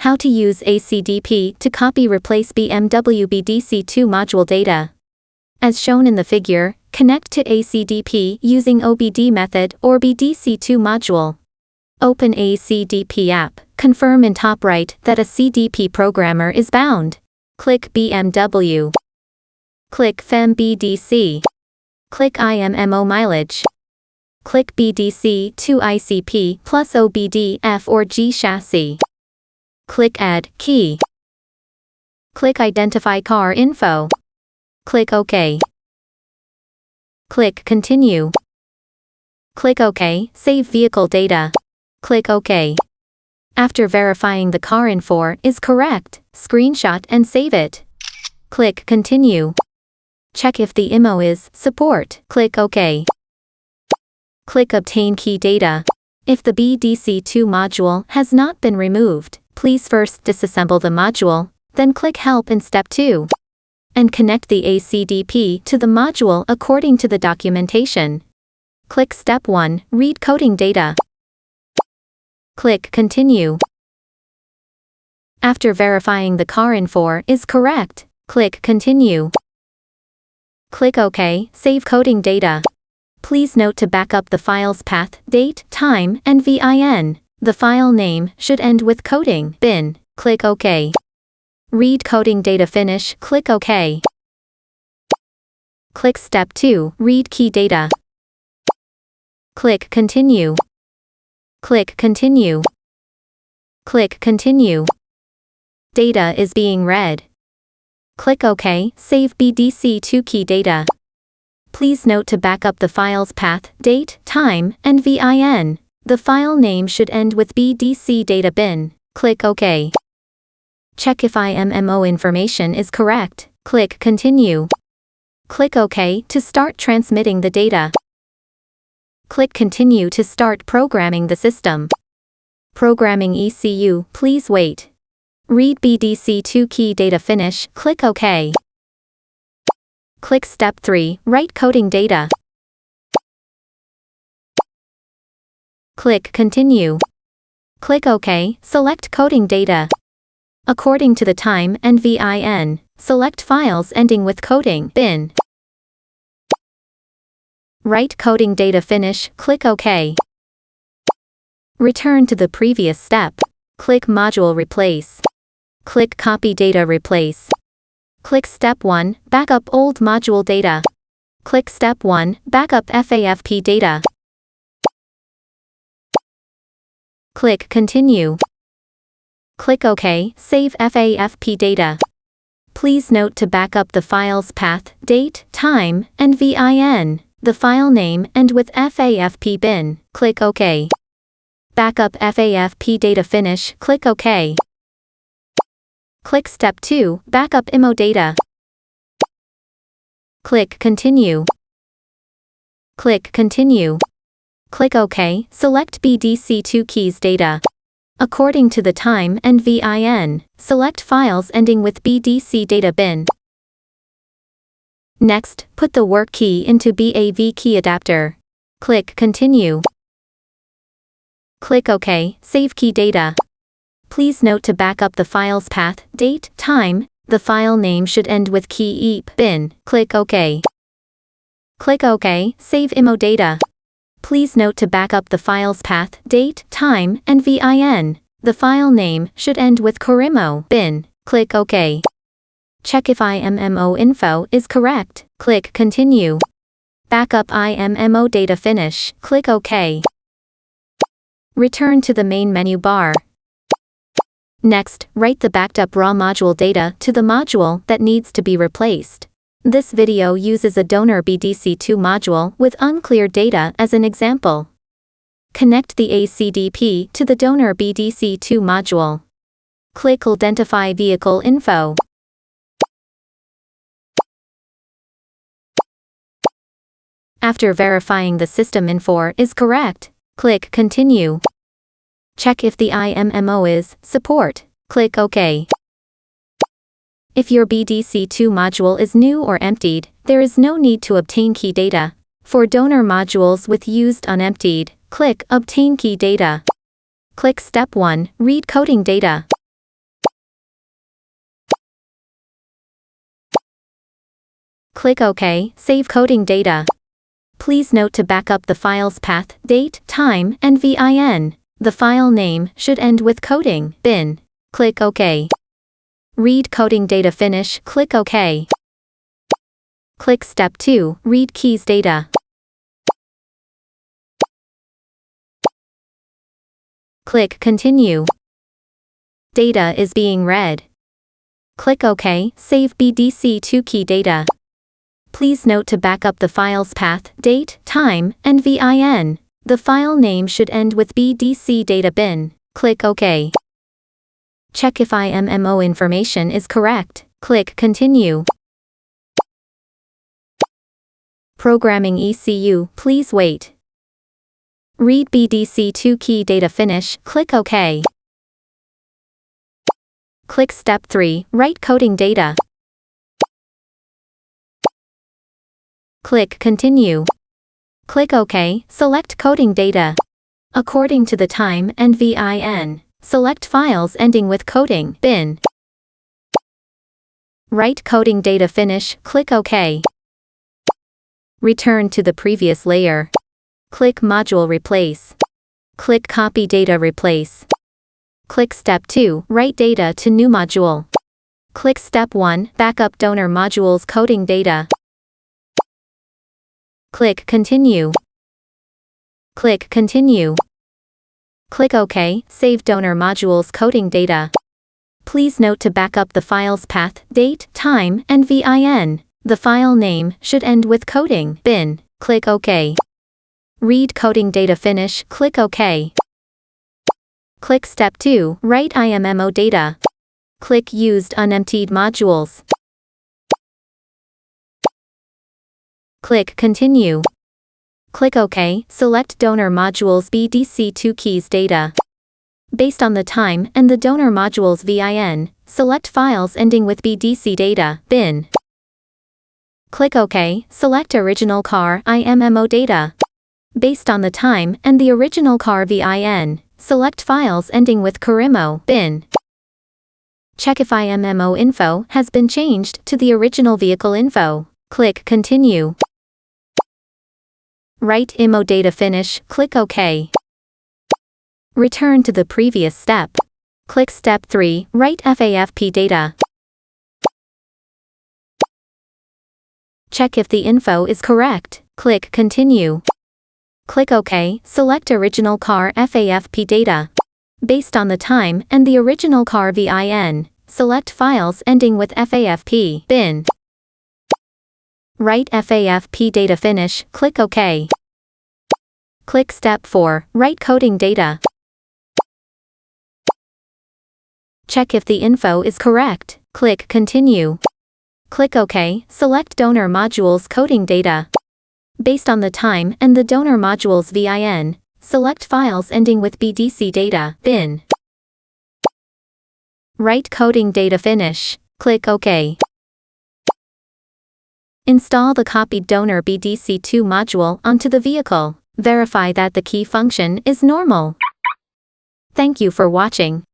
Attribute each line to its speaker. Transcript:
Speaker 1: How to use ACDP to copy-replace BMW BDC2 module data. As shown in the figure, connect to ACDP using OBD method or BDC2 module. Open ACDP app, confirm in top right that a CDP programmer is bound. Click BMW. Click FEM BDC. Click IMMO mileage. Click BDC2 ICP plus OBD F or G chassis. Click Add Key. Click Identify Car Info. Click OK. Click Continue. Click OK, Save Vehicle Data. Click OK. After verifying the car info is correct, screenshot and save it. Click Continue. Check if the IMMO is Support. Click OK. Click Obtain Key Data. If the BDC2 module has not been removed, please first disassemble the module, then click Help in Step 2. And connect the ACDP to the module according to the documentation. Click Step 1, Read coding data. Click Continue. After verifying the car info is correct, click Continue. Click OK, Save coding data. Please note to back up the file's path, date, time, and VIN. The file name should end with coding bin. Click OK. Read coding data finish. Click OK. Click Step 2, Read key data. Click Continue. Click Continue. Click Continue. Data is being read. Click OK, Save BDC2 key data. Please note to back up the file's path, date, time, and VIN. The file name should end with BDC data bin. Click OK. Check if IMMO information is correct. Click Continue. Click OK to start transmitting the data. Click Continue to start programming the system. Programming ECU, please wait. Read BDC2 key data finish. Click OK. Click Step 3, Write coding data. Click Continue. Click OK, select coding data. According to the time and VIN, select files ending with coding bin. Write coding data finish. Click OK. Return to the previous step. Click Module Replace. Click Copy Data Replace. Click Step 1, Backup old module data. Click Step 1, Backup FAFP data. Click Continue. Click OK, Save FAFP data. Please note to back up the file's path, date, time, and VIN. The file name end with FAFP bin. Click OK. Backup FAFP data finish. Click OK. Click Step 2, Backup IMMO data. Click Continue. Click Continue. Click OK, select BDC2 keys data. According to the time and VIN, select files ending with BDC data bin. Next, put the work key into BAV key adapter. Click Continue. Click OK, Save key data. Please note to back up the file's path, date, time. The file name should end with key EEP bin. Click OK. Click OK, Save IMMO data. Please note to back up the file's path, date, time, and VIN. The file name should end with IMMO bin. Click OK. Check if IMMO info is correct. Click Continue. Backup IMMO data finish. Click OK. Return to the main menu bar. Next, write the backed up raw module data to the module that needs to be replaced. This video uses a donor BDC2 module with unclear data as an example. Connect the ACDP to the donor BDC2 module. Click Identify Vehicle Info. After verifying the system info is correct, click Continue. Check if the IMMO is Support. Click OK. If your BDC2 module is new or emptied, there is no need to obtain key data. For donor modules with used unemptied, click Obtain Key Data. Click Step 1, Read coding data. Click OK, save coding data. Please note to back up the file's path, date, time, and VIN. The file name should end with coding bin. Click OK. Read coding data finish, click OK. Click Step 2, read keys data. Click Continue. Data is being read. Click OK, save BDC2 key data. Please note to back up the file's path, date, time, and VIN. The file name should end with BDC data bin. Click OK. Check if IMMO information is correct. Click Continue. Programming ECU, please wait. Read BDC2 key data finish, click OK. Click Step 3, write coding data. Click Continue. Click OK, select coding data. According to the time and VIN, select files ending with coding bin. Write coding data finish, click OK. Return to the previous layer. Click Module Replace. Click Copy Data Replace. Click Step 2, write data to new module. Click Step 1, backup donor module's coding data. Click Continue. Click Continue. Click OK, save donor module's coding data. Please note to back up the file's path, date, time, and VIN. The file name should end with coding bin. Click OK. Read coding data finish, click OK. Click Step 2, write IMMO data. Click Used Unemptied Modules. Click Continue. Click OK, select donor module's BDC2 keys data. Based on the time and the donor module's VIN, select files ending with BDC data bin. Click OK, select original car IMMO data. Based on the time and the original car VIN, select files ending with CARIMMO bin. Check if IMMO info has been changed to the original vehicle info. Click Continue. Write IMMO data finish, click OK. Return to the previous step. Click Step 3, write FAFP data. Check if the info is correct. Click Continue. Click OK, select original car FAFP data. Based on the time and the original car VIN, select files ending with FAFP bin. Write FAFP data finish, click OK. Click Step 4, write coding data. Check if the info is correct. Click Continue. Click OK, select donor module's coding data. Based on the time and the donor module's VIN, select files ending with BDC data bin. Write coding data finish, click OK. Install the copied donor BDC2 module onto the vehicle. Verify that the key function is normal. Thank you for watching.